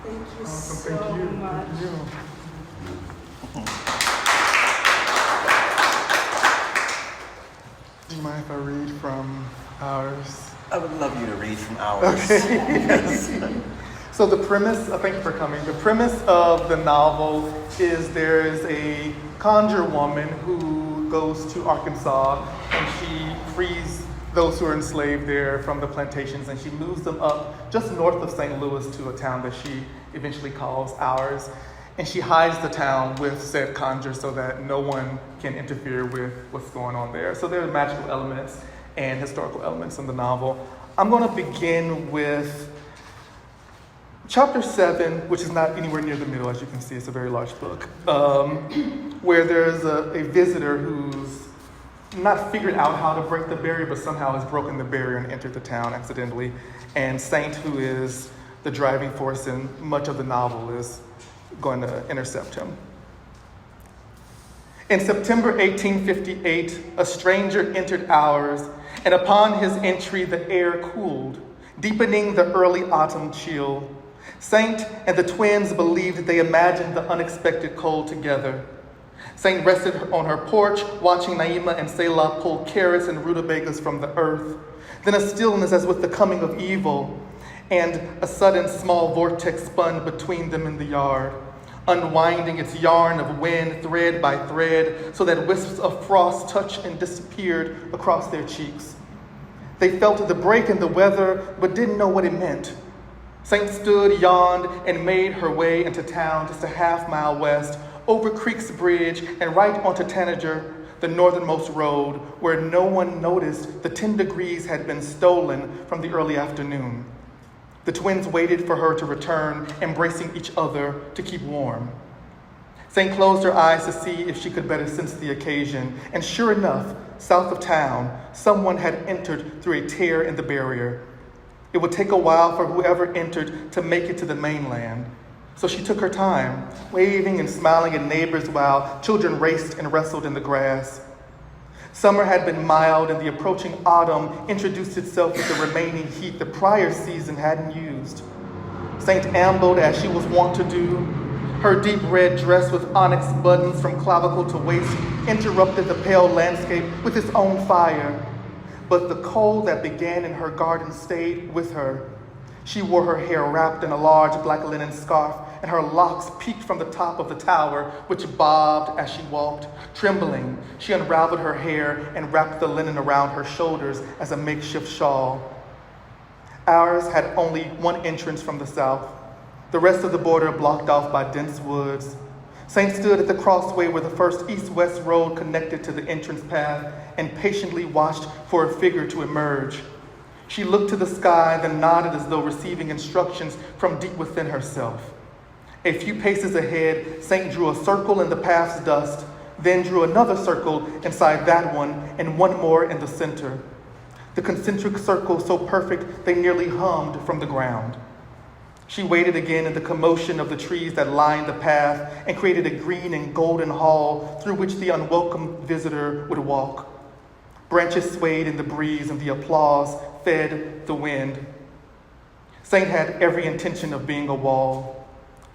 Thank you Awesome. so Thank you. much. Thank you. Do you mind if I read from ours? I would love you to read from ours. Okay. Yes. So the premise, thank you for coming. The premise of the novel is there is a conjure woman who goes to Arkansas and she frees those who are enslaved there from the plantations, and she moves them up just north of St. Louis to a town that she eventually calls ours. And she hides the town with said conjure so that no one can interfere with what's going on there. So there are magical elements and historical elements in the novel. I'm going to begin with Chapter 7, which is not anywhere near the middle, as you can see, it's a very large book, where there's a visitor who's not figured out how to break the barrier, but somehow has broken the barrier and entered the town accidentally. And Saint, who is the driving force in much of the novel, is going to intercept him. In September 1858, a stranger entered ours, and upon his entry the air cooled, deepening the early autumn chill. Saint and the twins believed they imagined the unexpected cold together. Saint rested on her porch, watching Naima and Selah pull carrots and rutabagas from the earth. Then a stillness as with the coming of evil, and a sudden small vortex spun between them in the yard, unwinding its yarn of wind thread by thread, so that wisps of frost touched and disappeared across their cheeks. They felt the break in the weather, but didn't know what it meant. Saint stood, yawned, and made her way into town just a half-mile west, over Creek's Bridge, and right onto Tanager, the northernmost road, where no one noticed the 10 degrees had been stolen from the early afternoon. The twins waited for her to return, embracing each other to keep warm. Saint closed her eyes to see if she could better sense the occasion, and sure enough, south of town, someone had entered through a tear in the barrier. It would take a while for whoever entered to make it to the mainland. So she took her time, waving and smiling at neighbors while children raced and wrestled in the grass. Summer had been mild, and the approaching autumn introduced itself with the remaining heat the prior season hadn't used. Saint ambled as she was wont to do. Her deep red dress with onyx buttons from clavicle to waist interrupted the pale landscape with its own fire. But the cold that began in her garden stayed with her. She wore her hair wrapped in a large black linen scarf, and her locks peeked from the top of the tower, which bobbed as she walked. Trembling, she unraveled her hair and wrapped the linen around her shoulders as a makeshift shawl. Ours had only one entrance from the south, the rest of the border blocked off by dense woods. Saint stood at the crossway where the first east-west road connected to the entrance path and patiently watched for a figure to emerge. She looked to the sky, then nodded as though receiving instructions from deep within herself. A few paces ahead, Saint drew a circle in the path's dust, then drew another circle inside that one, and one more in the center. The concentric circle so perfect they nearly hummed from the ground. She waited again in the commotion of the trees that lined the path and created a green and golden hall through which the unwelcome visitor would walk. Branches swayed in the breeze, and the applause fed the wind. Saint had every intention of being a wall.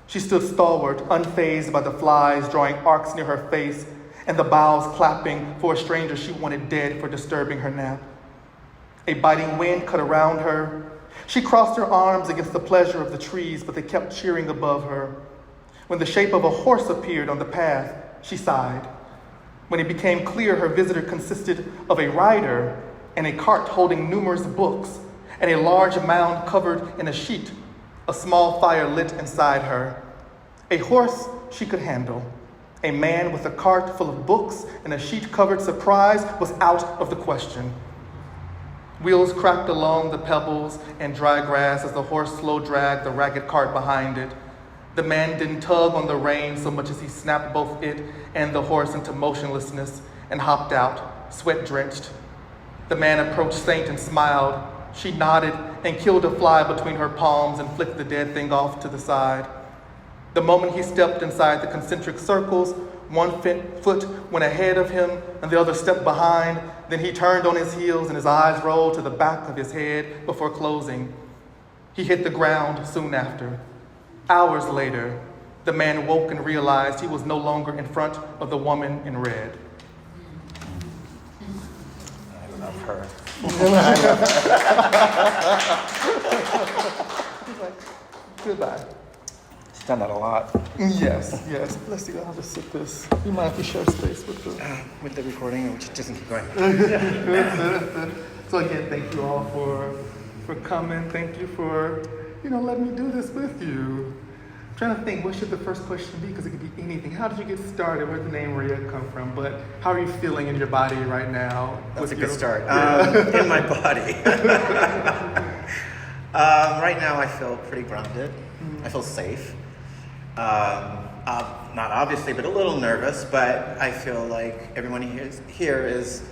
She stood stalwart, unfazed by the flies drawing arcs near her face and the boughs clapping for a stranger she wanted dead for disturbing her nap. A biting wind cut around her. She crossed her arms against the pleasure of the trees, but they kept cheering above her. When the shape of a horse appeared on the path, she sighed. When it became clear her visitor consisted of a rider and a cart holding numerous books and a large mound covered in a sheet, a small fire lit inside her. A horse she could handle. A man with a cart full of books and a sheet-covered surprise was out of the question. Wheels cracked along the pebbles and dry grass as the horse slow-dragged the ragged cart behind it. The man didn't tug on the rein so much as he snapped both it and the horse into motionlessness and hopped out, sweat-drenched. The man approached Saint and smiled. She nodded and killed a fly between her palms and flicked the dead thing off to the side. The moment he stepped inside the concentric circles, one foot went ahead of him and the other stepped behind. Then he turned on his heels and his eyes rolled to the back of his head before closing. He hit the ground soon after. Hours later, the man woke and realized he was no longer in front of the woman in red. I love her. Goodbye. She's done that a lot. Yes. Let's see, I'll just sit this. You mind if we share space with With the recording, which doesn't keep going. So again, thank you all for coming. Thank you for, letting me do this with you. I'm trying to think, what should the first question be? Because it could be anything. How did you get started? Where did the name Reyah come from? But how are you feeling in your body right now? That's a good start. In my body. Right now I feel pretty grounded. I feel safe. Not obviously, but a little nervous, but I feel like everyone here is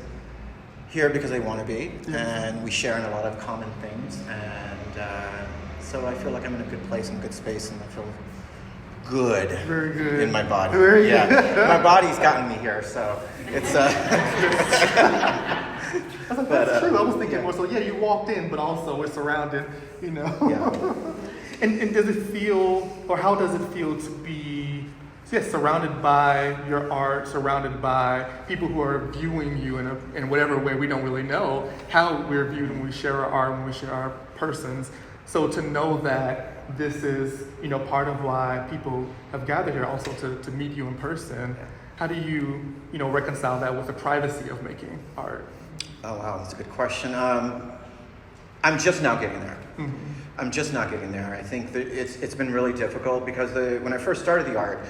here because they want to be, and we share in a lot of common things, and so I feel like I'm in a good place and good space, and I feel good. Very good. In my body. Very good. My body's gotten me here, so it's I was like, that's true. I was thinking more so, you walked in, but also we're surrounded, Yeah. And does it feel, or how does it feel to be, surrounded by your art, surrounded by people who are viewing you in whatever way we don't really know how we're viewed when we share our art, when we share our persons. So to know that this is, part of why people have gathered here also to meet you in person, how do you, reconcile that with the privacy of making art? Oh, wow, that's a good question. I'm just now getting there. Mm-hmm. I'm just not getting there. I think that it's been really difficult because when I first started the art,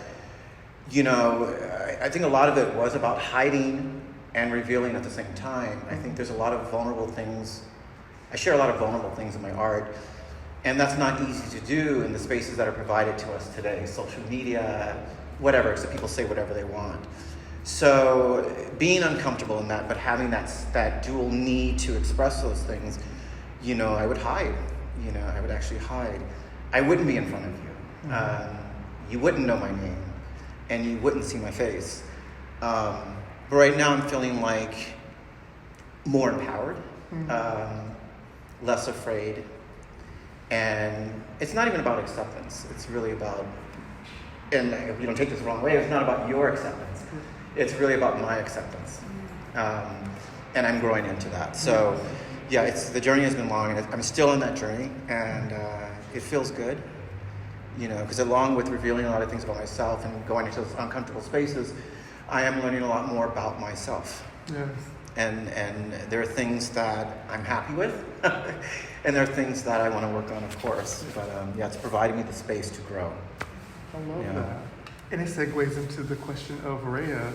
I think a lot of it was about hiding and revealing at the same time. I think there's a lot of vulnerable things. I share a lot of vulnerable things in my art, and that's not easy to do in the spaces that are provided to us today, social media, whatever, so people say whatever they want. So being uncomfortable in that, but having that dual need to express those things, I would hide. I would actually hide. I wouldn't be in front of you. You wouldn't know my name, and you wouldn't see my face. But right now I'm feeling like more empowered, less afraid. And it's not even about acceptance. It's really about, and if you don't take this the wrong way, it's not about your acceptance. It's really about my acceptance. And I'm growing into that. So the journey has been long, and I'm still in that journey, and it feels good, because along with revealing a lot of things about myself and going into those uncomfortable spaces, I am learning a lot more about myself. Yes. And there are things that I'm happy with, and there are things that I want to work on, of course. But it's providing me the space to grow. I love that. And it segues into the question of Reyah,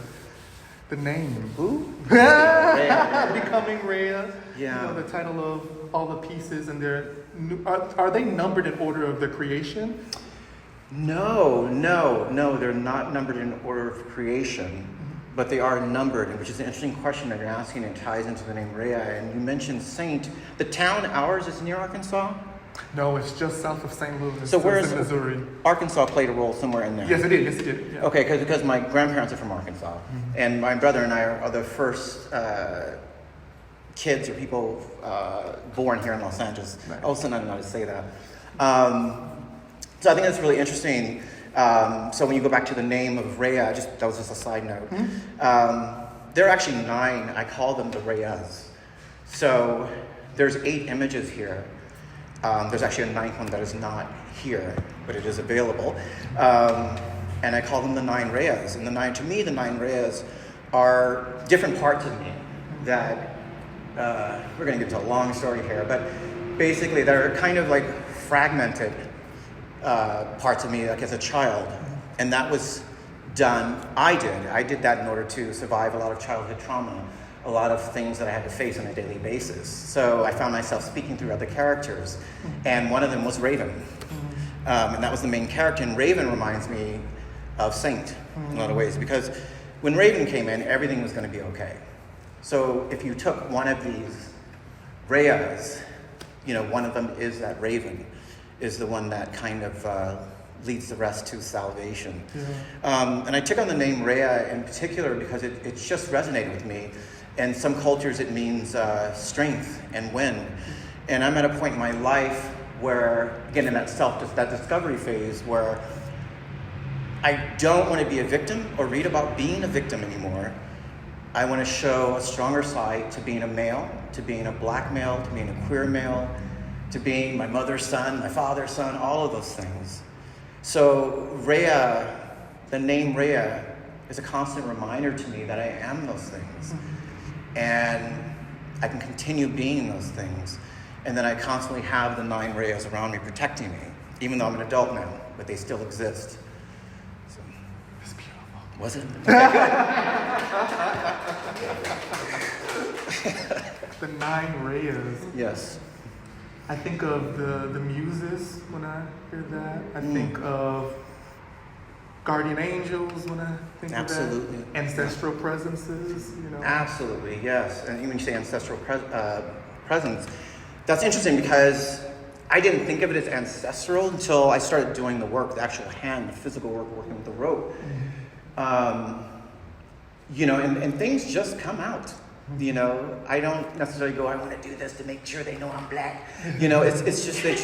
the name. Who? Becoming Reyah. Yeah. The title of all the pieces, and are they numbered in order of their creation? No, they're not numbered in order of creation, but they are numbered, which is an interesting question that you're asking, and ties into the name Reyah. And you mentioned Saint. The town, ours, is near Arkansas? No, it's just south of St. Louis. So where is in Missouri? Arkansas played a role somewhere in there? Yes, it did. Yeah. Okay, because my grandparents are from Arkansas, and my brother and I are the first kids or people born here in Los Angeles. Nice. All of a sudden, I don't know how to say that. So I think that's really interesting. So when you go back to the name of Reyah, that was just a side note. There are actually 9. I call them the Reyahs. So there's 8 images here. There's actually a 9th one that is not here, but it is available. And I call them the 9 Reyahs. And to me, the 9 Reyahs are different parts of me that, we're going to get to a long story here, but basically they're kind of like fragmented parts of me, like as a child. And that was done, I did that in order to survive a lot of childhood trauma, a lot of things that I had to face on a daily basis. So I found myself speaking through other characters, and one of them was Raven. And that was the main character, and Raven reminds me of Saint in a lot of ways, because when Raven came in, everything was going to be okay. So if you took one of these Reyahs, one of them is that Raven, is the one that kind of leads the rest to salvation. And I took on the name Reyah in particular because it just resonated with me. In some cultures, it means strength and wind. And I'm at a point in my life where, again, in that discovery phase where I don't want to be a victim or read about being a victim anymore. I want to show a stronger side to being a male, to being a black male, to being a queer male, to being my mother's son, my father's son, all of those things. So Reyah, the name Reyah, is a constant reminder to me that I am those things. And I can continue being those things. And then I constantly have the 9 Reyahs around me protecting me, even though I'm an adult now, but they still exist. So, It's beautiful. was it? Okay, The 9 Reyahs. yes. I think of the muses when I hear that. I think of guardian angels when I think Absolutely. of that. Ancestral presences, you know. Absolutely, yes. And when you say ancestral presence, that's interesting because I didn't think of it as ancestral until I started doing the work, the actual hand, the physical work, working with the rope. You know, and things just come out. You know, I don't necessarily go, I want to do this to make sure they know I'm black. You know, it's just, they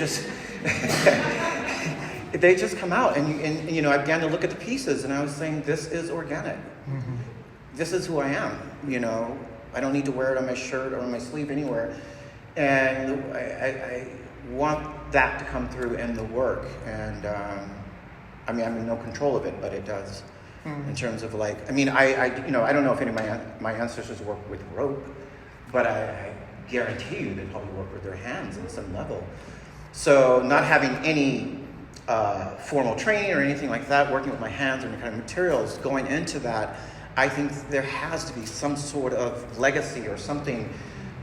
just come out. And you know, I began to look at the pieces and I was saying, this is organic. This is who I am. You know, I don't need to wear it on my shirt or on my sleeve anywhere. And I want that to come through in the work. And I mean, I'm in no control of it, but it does. In terms of like, I mean, I you know, I don't know if any of my ancestors work with rope, but I guarantee you they probably work with their hands on some level. So not having any formal training or anything like that, working with my hands or any kind of materials, going into that, I think there has to be some sort of legacy or something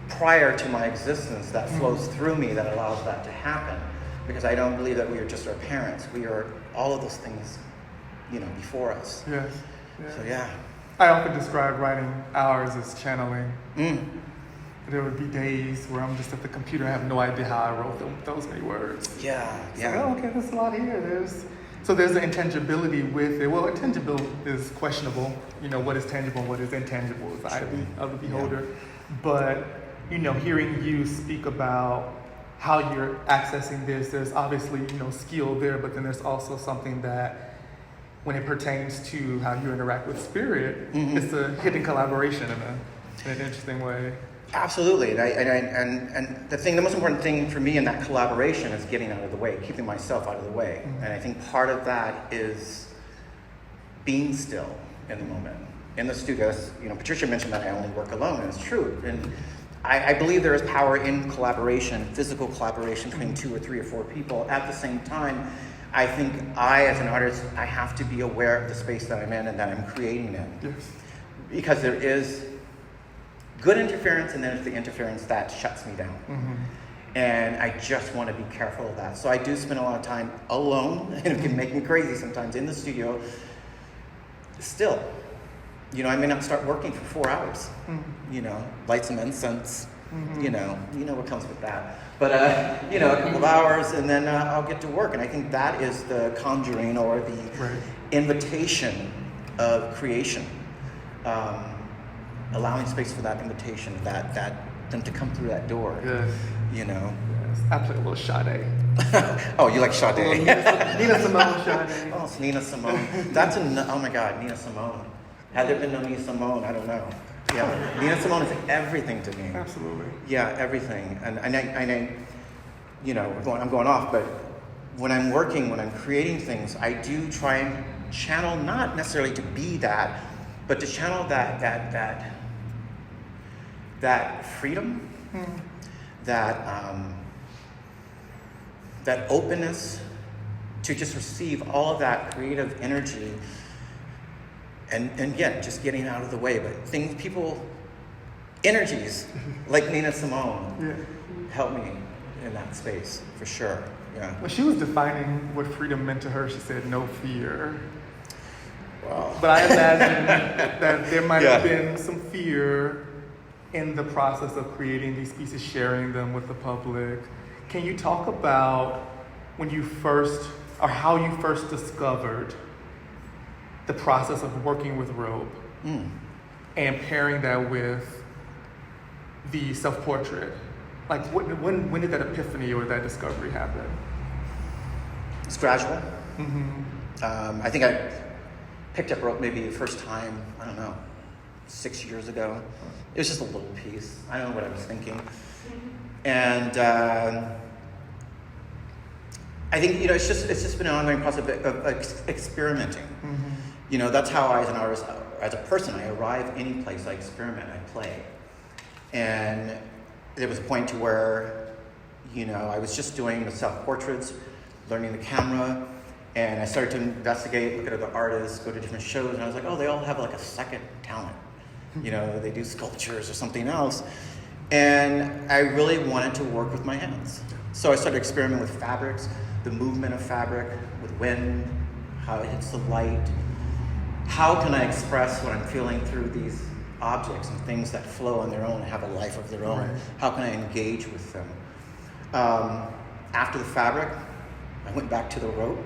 prior to my existence that flows through me that allows that to happen. Because I don't believe that we are just our parents. We are all of those things, you know, before us. Yes. So yeah. I often describe writing hours as channeling. There would be days where I'm just at the computer, I have no idea how I wrote those many words. Yeah. Like, oh, okay, there's a lot here. There's an intangibility with it. Well, intangible is questionable. You know, what is tangible and what is intangible is the eye of the beholder. But, you know, hearing you speak about how you're accessing this, there's obviously, you know, skill there, but then there's also something that when it pertains to how you interact with spirit, it's a hidden collaboration in an interesting way. Absolutely, and the most important thing for me in that collaboration is getting out of the way, keeping myself out of the way. And I think part of that is being still in the moment. In the studio, you know, Patricia mentioned that I only work alone, and it's true. And I believe there is power in collaboration, physical collaboration between 2 or 3 or 4 people. At the same time, I think as an artist, I have to be aware of the space that I'm in and that I'm creating in. Yes. Because there is good interference, and then there's the interference that shuts me down. And I just want to be careful of that. So I do spend a lot of time alone, and it can make me crazy sometimes in the studio. Still, you know, I may not start working for 4 hours. You know, light some incense. You know what comes with that. But you know, a couple of hours, and then I'll get to work. And I think that is the conjuring or the invitation of creation. Allowing space for that invitation, that them to come through that door. Yes. You know. Yes. I play a little Sade. Oh, you like Sade? Nina Simone Sade. Oh, it's Nina Simone. That's oh my God, Nina Simone. Had there been no Nina Simone, I don't know. Yeah, Nina Simone is everything to me. Absolutely. Yeah, everything. And I you know, I'm going off, but when I'm working, when I'm creating things, I do try and channel, not necessarily to be that, but to channel that freedom, that openness to just receive all of that creative energy, and again, just getting out of the way. But energies like Nina Simone help me in that space for sure. Yeah. When she was defining what freedom meant to her, she said no fear. Wow. But I imagine that there might have been some fear in the process of creating these pieces, sharing them with the public. Can you talk about when you first, or how you first discovered the process of working with rope and pairing that with the self-portrait Like, when did that epiphany or that discovery happen? It's gradual. Mm-hmm. I think I picked up rope maybe the first time, I don't know, 6 years ago. It was just a little piece. I don't know what I was thinking. And I think, it's just been an ongoing process of experimenting. Mm-hmm. That's how I, as an artist, as a person, I arrive any place, I experiment, I play. And there was a point to where, I was just doing the self-portraits, learning the camera, and I started to investigate, look at other artists, go to different shows, and I was like, oh, they all have like a second talent. They do sculptures or something else. And I really wanted to work with my hands. So I started experimenting with fabrics, the movement of fabric, with wind, how it hits the light. How can I express what I'm feeling through these objects and things that flow on their own and have a life of their own? Right. How can I engage with them? After the fabric, I went back to the rope.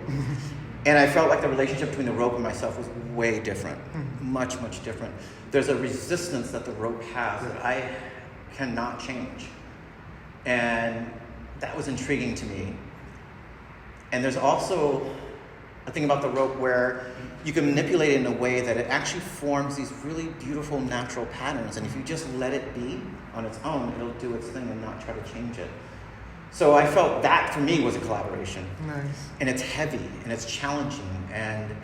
And I felt like the relationship between the rope and myself was way different. Much, much different. There's a resistance that the rope has that I cannot change. And that was intriguing to me. And there's also a thing about the rope where you can manipulate it in a way that it actually forms these really beautiful natural patterns. And if you just let it be on its own, it'll do its thing and not try to change it. So I felt that for me was a collaboration. Nice. And it's heavy and it's challenging and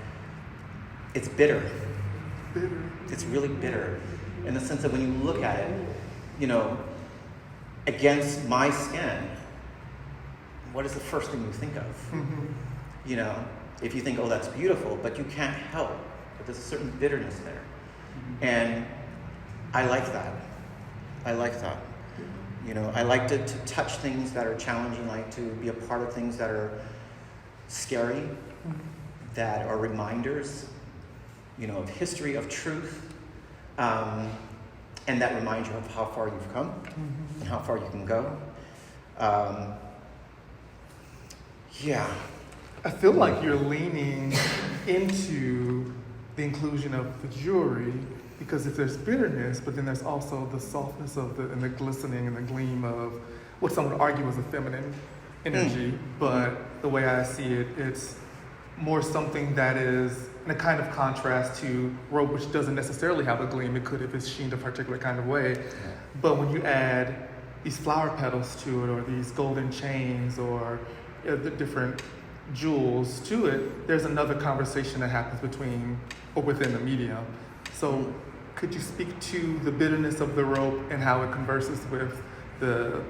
it's bitter. Bitter. It's really bitter in the sense that when you look at it, against my skin, what is the first thing you think of? Mm-hmm. If you think, oh, that's beautiful, but you can't help, but there's a certain bitterness there. And I like that. I like that. I like to touch things that are challenging, like to be a part of things that are scary, that are reminders, of history, of truth, and that remind you of how far you've come and how far you can go. Yeah. I feel like you're leaning into the inclusion of the jewelry, because if there's bitterness, but then there's also the softness of and the glistening and the gleam of what some would argue is a feminine energy. But the way I see it, it's more something that is in a kind of contrast to rope, which doesn't necessarily have a gleam. It could if it's sheened a particular kind of way. But when you add these flower petals to it, or these golden chains, or the different jewels to it, there's another conversation that happens between or within the medium. So could you speak to the bitterness of the rope and how it converses with the,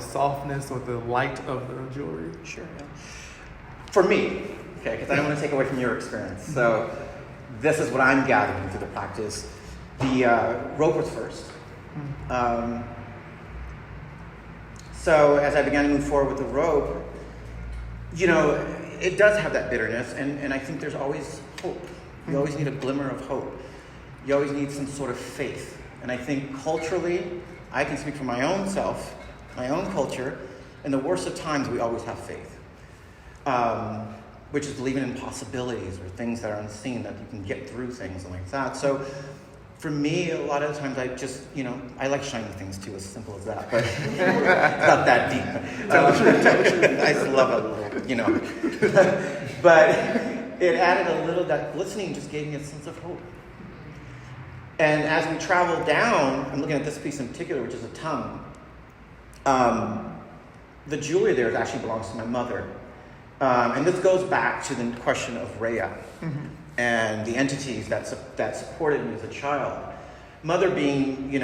softness or the light of the jewelry? Sure. Yeah. For me, because I don't want to take away from your experience. So this is what I'm gathering through the practice. The rope was first. So as I began to move forward with the rope, it does have that bitterness, and I think there's always hope. You always need a glimmer of hope. You always need some sort of faith. And I think culturally, I can speak for my own self, my own culture, in the worst of times, we always have faith. Which is believing in possibilities or things that are unseen, that you can get through things and like that. So for me, a lot of the times I just, I like shiny things too, as simple as that, but it's not that deep. I just love it, But it added a little, that glistening just gave me a sense of hope. And as we travel down, I'm looking at this piece in particular, which is a tongue. The jewelry there actually belongs to my mother. And this goes back to the question of Reyah and the entities that supported me as a child. Mother being,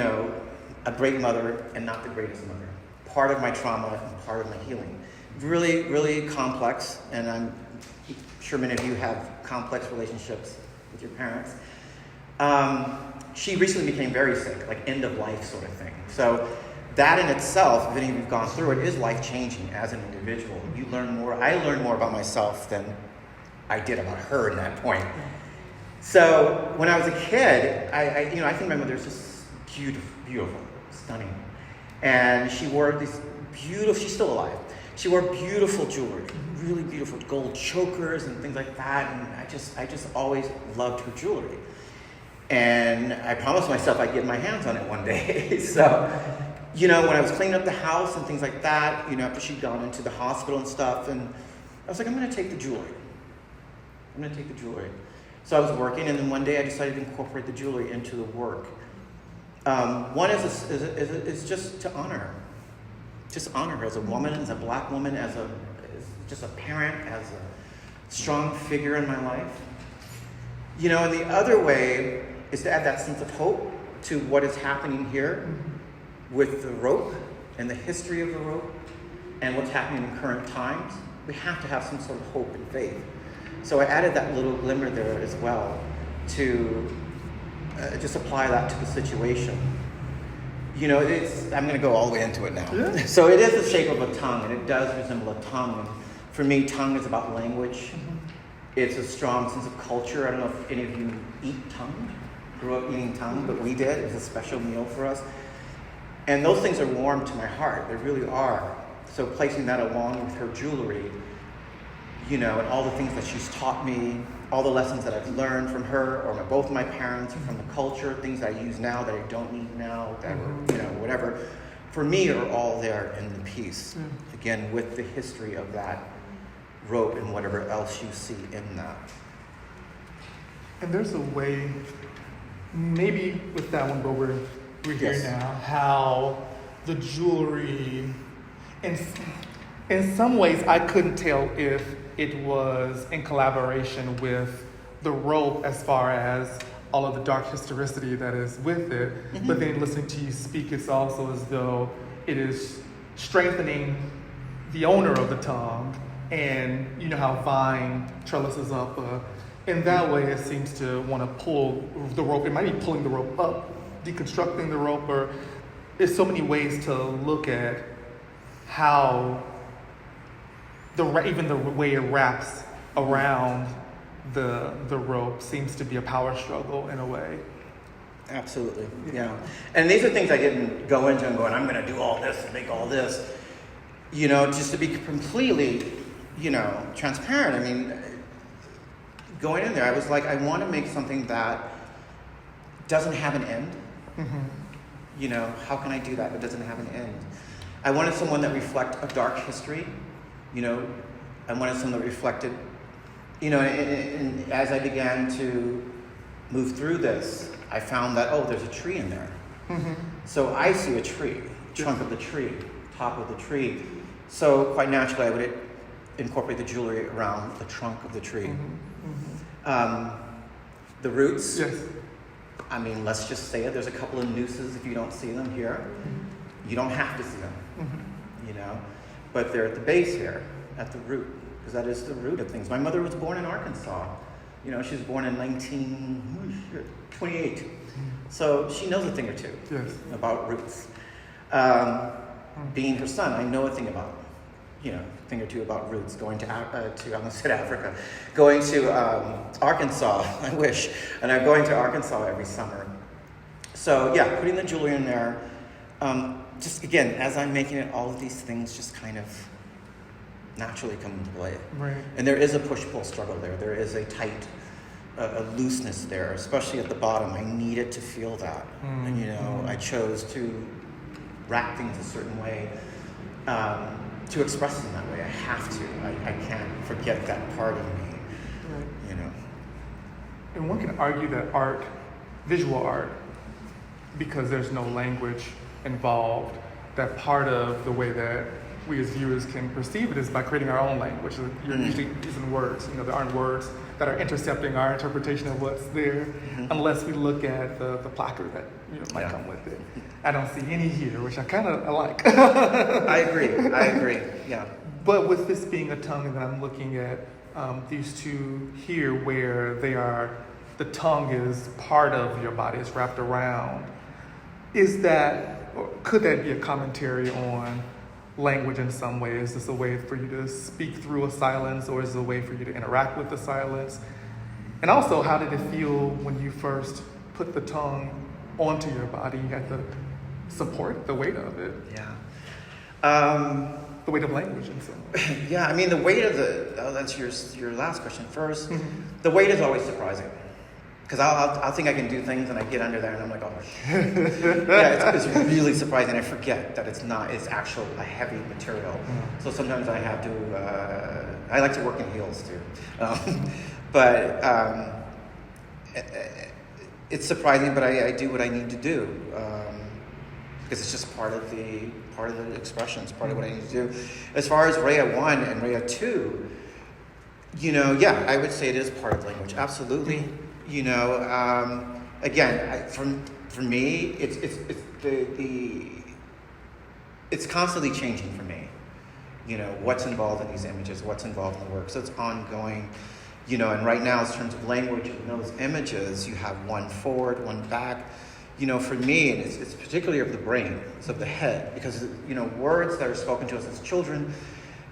a great mother and not the greatest mother. Part of my trauma and part of my healing. Really, really complex, and I'm sure many of you have complex relationships with your parents. She recently became very sick, like end of life sort of thing. So that in itself, if any of you have gone through it, is life-changing as an individual. You learn more. I learned more about myself than I did about her at that point. So when I was a kid, I think my mother's just beautiful, stunning. And she wore these beautiful, she's still alive. She wore beautiful jewelry, really beautiful gold chokers and things like that. And I just always loved her jewelry. And I promised myself I'd get my hands on it one day. So you know, when I was cleaning up the house and things like that, you know, after she'd gone into the hospital and stuff, and I was like, I'm going to take the jewelry. So I was working, and then one day I decided to incorporate the jewelry into the work. One is just to honor her. Just honor her as a woman, as a black woman, as just a parent, as a strong figure in my life. You know, and the other way is to add that sense of hope to what is happening here with the rope and the history of the rope and what's happening in current times. We have to have some sort of hope and faith. So I added that little glimmer there as well to just apply that to the situation. You know, I'm going to go all the way into it now. Yeah. So it is the shape of a tongue, and it does resemble a tongue. And for me, tongue is about language. It's a strong sense of culture. I don't know if any of you eat tongue, grew up eating tongue, but we did. It was a special meal for us. And those things are warm to my heart. They really are. So placing that along with her jewelry, you know, and all the things that she's taught me, all the lessons that I've learned from her or both my parents, or from the culture, things I use now that I don't need now, that were, you know, whatever, for me are all there in the piece. Again, with the history of that rope and whatever else you see in that. And there's a way, maybe with that one, but we're here now, how the jewelry, in some ways I couldn't tell if it was in collaboration with the rope as far as all of the dark historicity that is with it. But then listening to you speak, it's also as though it is strengthening the owner of the tongue. And you know how vine trellises up. In that way, it seems to want to pull the rope. It might be pulling the rope up, deconstructing the rope, or there's so many ways to look at how even the way it wraps around the rope seems to be a power struggle in a way. Absolutely, yeah. And these are things I didn't go into and going, I'm going to do all this and make all this. You know, just to be completely, you know, transparent. I mean, going in there, I was like, I want to make something that doesn't have an end. You know, how can I do that? It doesn't have an end. I wanted someone that reflected a dark history. You know, I wanted someone that reflected, you know, and as I began to move through this, I found that, oh, there's a tree in there. So I see a tree, trunk of the tree, top of the tree. So quite naturally, I would incorporate the jewelry around the trunk of the tree. The roots, I mean, let's just say it. There's a couple of nooses if you don't see them here. You don't have to see them, you know. But they're at the base here, at the root, because that is the root of things. My mother was born in Arkansas. You know, she was born in 1928. So she knows a thing or two about roots. Being her son, I know a thing about, you know, a thing or two about roots. Going to I almost said Africa. Going to Arkansas, I wish. And I'm going to Arkansas every summer. So yeah, putting the jewelry in there. Just again, as I'm making it, all of these things just kind of naturally come into play. Right. And there is a push-pull struggle there. There is a tight, a looseness there, especially at the bottom. I needed to feel that. And, you know, I chose to wrap things a certain way, to express them that way. I have to. I can't forget that part of me, you know. And one can argue that art, visual art, because there's no language involved, that part of the way that we as viewers can perceive it is by creating our own language. You're usually using words. You know, there aren't words that are intercepting our interpretation of what's there, unless we look at the placard that, you know, might come with it. I don't see any here, which I kind of like. I agree, yeah. But with this being a tongue, and I'm looking at these two here where they are, the tongue is part of your body, it's wrapped around. Is that, or could that be a commentary on language in some way? Is this a way for you to speak through a silence, or is it a way for you to interact with the silence? And also, how did it feel when you first put the tongue onto your body? You had to support the weight of it. Yeah. The weight of language in some way. Yeah, I mean, the weight of that's your last question first. The weight is always surprising. because I'll think I can do things, and I get under there, and I'm like, oh, shit. Yeah, it's really surprising. I forget that it's actual a heavy material. So sometimes I have to, I like to work in heels too. But it's surprising, but I do what I need to do. Because it's just part of the expression. It's part of what I need to do. As far as Reyah 1 and Reyah 2, I would say it is part of language. Absolutely. Again, for me, it's constantly changing for me. What's involved in these images, what's involved in the work. So it's ongoing. And right now, in terms of language, in those images, you have one forward, one back. For me, and it's particularly of the brain, it's of the head, because, words that are spoken to us as children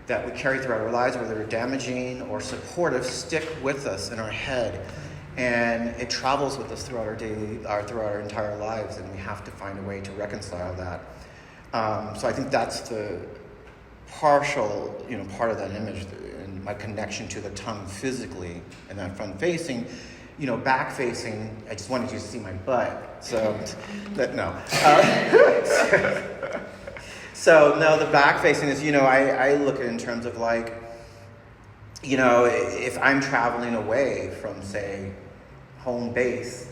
that we carry throughout our lives, whether they're damaging or supportive, stick with us in our head. And it travels with us throughout throughout our entire lives, and we have to find a way to reconcile that. So I think that's the partial, part of that image, and my connection to the tongue physically, and that front-facing. Back facing, I just wanted you to see my butt. So, no. So, no, the back facing is, I look at it in terms of like, if I'm traveling away from, say, home base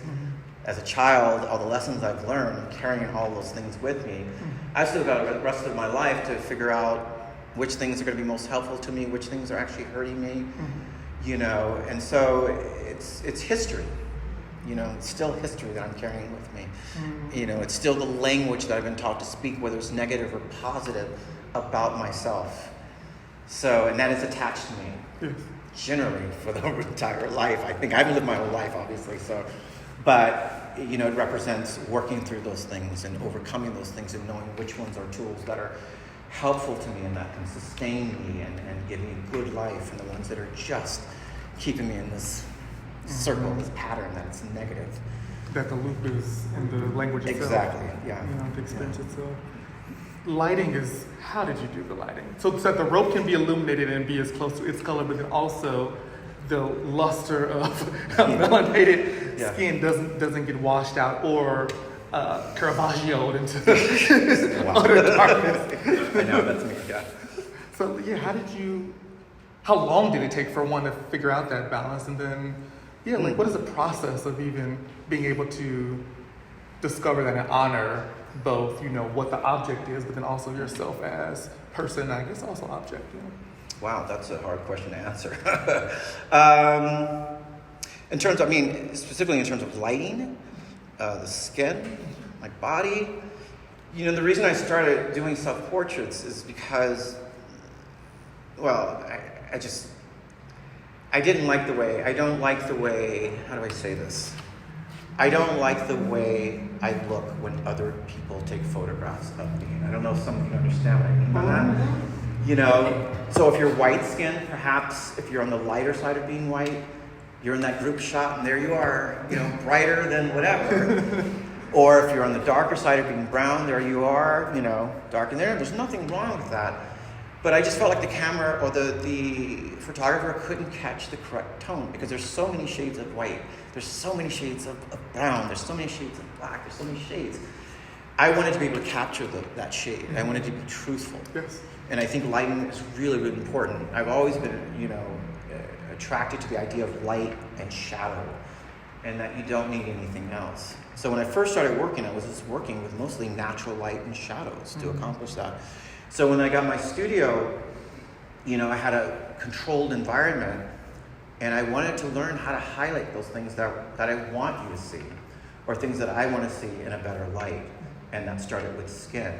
as a child, all the lessons I've learned, carrying all those things with me, I've still got the rest of my life to figure out which things are going to be most helpful to me, which things are actually hurting me. And so it's history, it's still history that I'm carrying with me. It's still the language that I've been taught to speak, whether it's negative or positive, about myself. So, and that is attached to me, generally, for the entire life. I think I haven't lived my whole life, obviously, but, it represents working through those things and overcoming those things and knowing which ones are tools that are helpful to me and that can sustain me and give me a good life, and the ones that are just keeping me in this circle, this pattern that's negative. That the loop is in the language itself. Exactly, yeah. The experience itself. Lighting is, how did you do the lighting? So that the rope can be illuminated and be as close to its color, but then also the luster of melanated skin doesn't get washed out or Caravaggio'd into utter darkness. I know, that's me, yeah. So how long did it take for one to figure out that balance? And then, what is the process of even being able to discover that and honor both, what the object is, but then also yourself as person, I guess also object, Wow, that's a hard question to answer. In terms of, specifically in terms of lighting, the skin, my body, the reason I started doing self-portraits is because, I don't like the way, how do I say this? I don't like the way I look when other people take photographs of me. I don't know if some of you understand what I mean by that. So if you're white-skinned, perhaps if you're on the lighter side of being white, you're in that group shot and there you are, brighter than whatever. Or if you're on the darker side of being brown, there you are, dark in there. There's nothing wrong with that. But I just felt like the camera or the photographer couldn't catch the correct tone because there's so many shades of white. There's so many shades of brown. There's so many shades of black. There's so many shades. I wanted to be able to capture that shade. I wanted to be truthful. Yes. And I think lighting is really, really important. I've always been, attracted to the idea of light and shadow and that you don't need anything else. So when I first started working, I was just working with mostly natural light and shadows to accomplish that. So when I got my studio, I had a controlled environment, and I wanted to learn how to highlight those things that I want you to see, or things that I want to see in a better light, and that started with skin.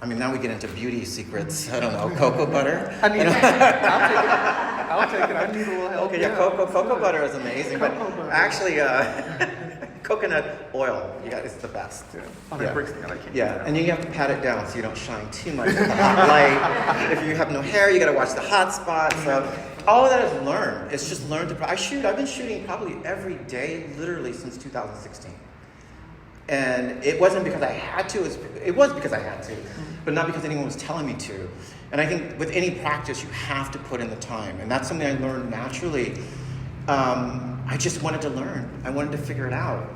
Now we get into beauty secrets. I don't know, cocoa butter. I'll take it. I need a little help. Okay, cocoa butter is amazing, but actually, coconut oil, it's the best. And you have to pat it down so you don't shine too much with the hot light. If you have no hair, you got to watch the hot spots. So all of that is learned. It's just learned to. I've been shooting probably every day, literally since 2016. And it wasn't because I had to. It was because I had to, but not because anyone was telling me to. And I think with any practice, you have to put in the time. And that's something I learned naturally, I just wanted to learn. I wanted to figure it out.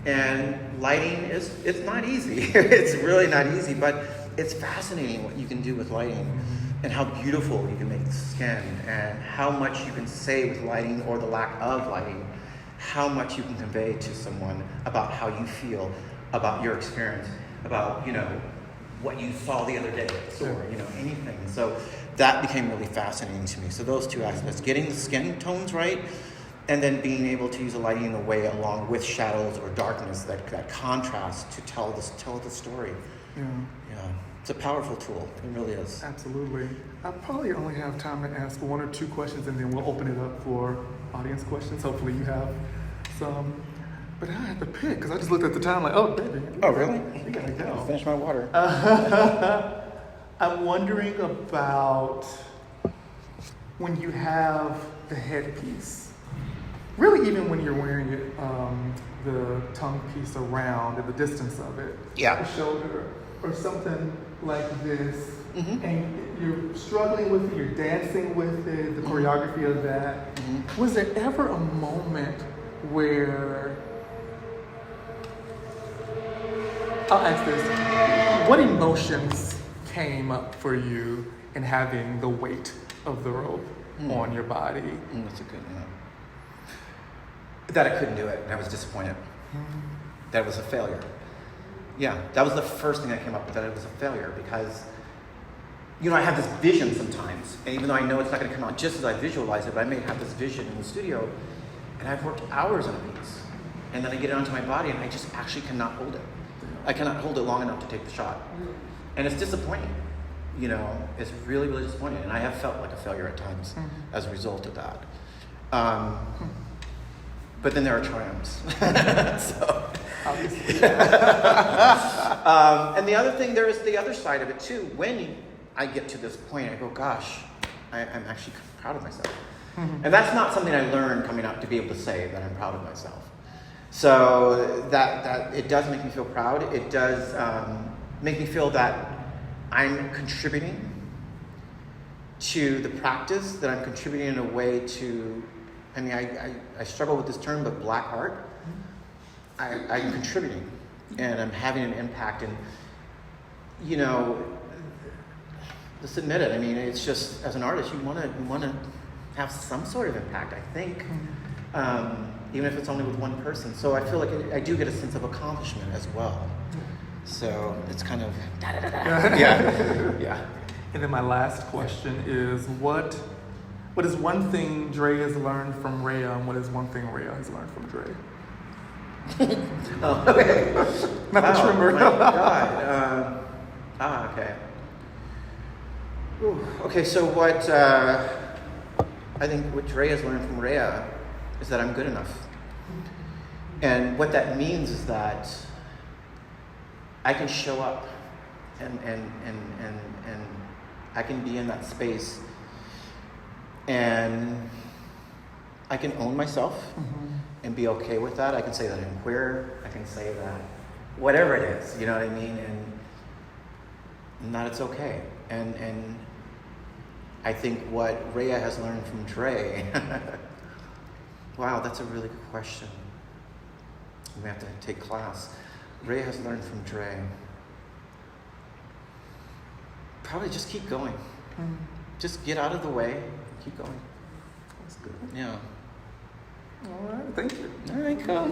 And lighting it's not easy. It's really not easy, but it's fascinating what you can do with lighting and how beautiful you can make the skin and how much you can say with lighting or the lack of lighting, how much you can convey to someone about how you feel, about your experience, about, what you saw the other day at the store, anything. So that became really fascinating to me. So those two aspects, getting the skin tones right, and then being able to use the lighting in a way along with shadows or darkness that contrast to tell the story. Yeah. It's a powerful tool. It really is. Absolutely. I probably only have time to ask one or two questions, and then we'll open it up for audience questions. Hopefully you have some. But I have to pick, because I just looked at the time like, oh, baby. Oh, really? We gotta go. Finish my water. I'm wondering about when you have the headpiece. Really, even when you're wearing it, the tongue piece around and the distance of it. Yeah. The shoulder or something like this. Mm-hmm. And you're struggling with it, you're dancing with it, the choreography of that. Mm-hmm. Was there ever a moment where, I'll ask this, what emotions came up for you in having the weight of the rope on your body? That's a good one. That I couldn't do it, and I was disappointed. That it was a failure. Yeah, that was the first thing that came up with, that it was a failure, because, I have this vision sometimes, and even though I know it's not going to come out just as I visualize it, but I may have this vision in the studio, and I've worked hours on a piece, and then I get it onto my body, and I just actually cannot hold it. I cannot hold it long enough to take the shot. And it's disappointing. It's really, really disappointing, and I have felt like a failure at times as a result of that. But then there are triumphs. So, Obviously. and the other thing, there is the other side of it too. When I get to this point, I go, gosh, I'm actually proud of myself. And that's not something I learned coming up to be able to say that I'm proud of myself. So that it does make me feel proud. It does make me feel that I'm contributing to the practice, that I'm contributing in a way to, I struggle with this term, but black art. I'm contributing, and I'm having an impact, and let's admit it. It's just, as an artist, you want to have some sort of impact, I think, even if it's only with one person. So I feel like I do get a sense of accomplishment as well. So it's kind of yeah. And then my last question is, what is one thing Dre has learned from Reyah, and what is one thing Reyah has learned from Dre? Oh, okay. Not the trimmer. My God. Okay. Ooh, okay, so what I think what Dre has learned from Reyah is that I'm good enough. And what that means is that I can show up and I can be in that space, and I can own myself and be okay with that. I can say that I'm queer. I can say that whatever it is, you know what I mean? And that it's okay. And I think what Reyah has learned from Dre, wow, that's a really good question. We have to take class. Reyah has learned from Dre. Probably just keep going. Just get out of the way and keep going. That's good. Yeah. All right, thank you. All right, cool.